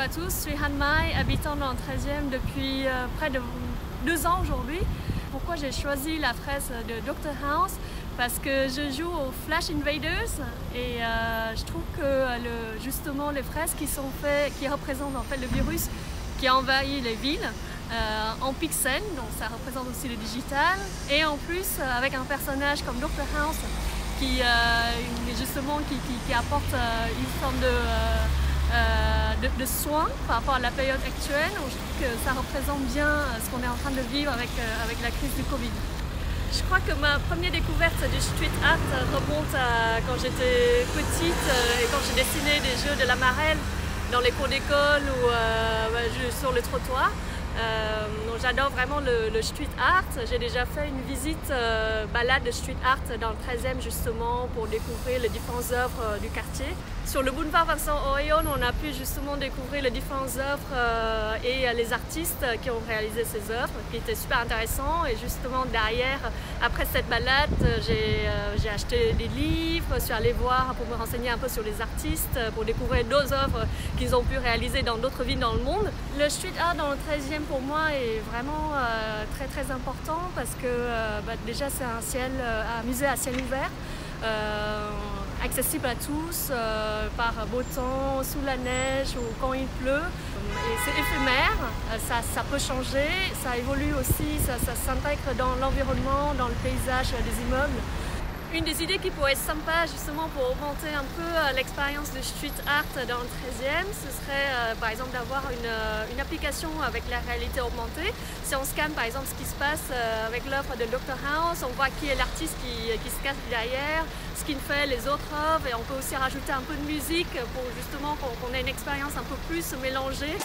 à tous, je suis Han Mai, habitant dans le 13e depuis près de 2 ans aujourd'hui. Pourquoi j'ai choisi la fraise de Dr House? Parce que je joue aux Flash Invaders et je trouve que justement les fraises qui représentent en fait le virus qui a envahi les villes en pixels, donc ça représente aussi le digital, et en plus avec un personnage comme Dr House qui apporte une forme de soin par rapport à la période actuelle. Donc je trouve que ça représente bien ce qu'on est en train de vivre avec la crise du Covid. Je crois que ma première découverte du street art remonte à quand j'étais petite et quand j'ai dessiné des jeux de la marelle dans les cours d'école ou sur le trottoir. Donc j'adore vraiment le street art. J'ai déjà fait une visite balade de street art dans le 13e justement pour découvrir les différentes œuvres du quartier. Sur le boulevard Vincent Auriol, on a pu justement découvrir les différentes œuvres et les artistes qui ont réalisé ces œuvres, qui étaient super intéressants. Et justement derrière, après cette balade, j'ai acheté des livres, je suis allée voir pour me renseigner un peu sur les artistes, pour découvrir d'autres œuvres qu'ils ont pu réaliser dans d'autres villes dans le monde. Le street art dans le 13e pour moi est vraiment très important parce que déjà c'est un musée à ciel ouvert, accessible à tous, par beau temps, sous la neige ou quand il pleut. Et c'est éphémère, ça peut changer, ça évolue aussi, ça s'intègre dans l'environnement, dans le paysage des immeubles. Une des idées qui pourrait être sympa justement pour augmenter un peu l'expérience de street art dans le 13e, ce serait par exemple d'avoir une application avec la réalité augmentée. Si on scanne par exemple ce qui se passe avec l'œuvre de Dr House, on voit qui est l'artiste qui se cache derrière, ce qu'il fait, les autres œuvres, et on peut aussi rajouter un peu de musique pour justement qu'on ait une expérience un peu plus mélangée.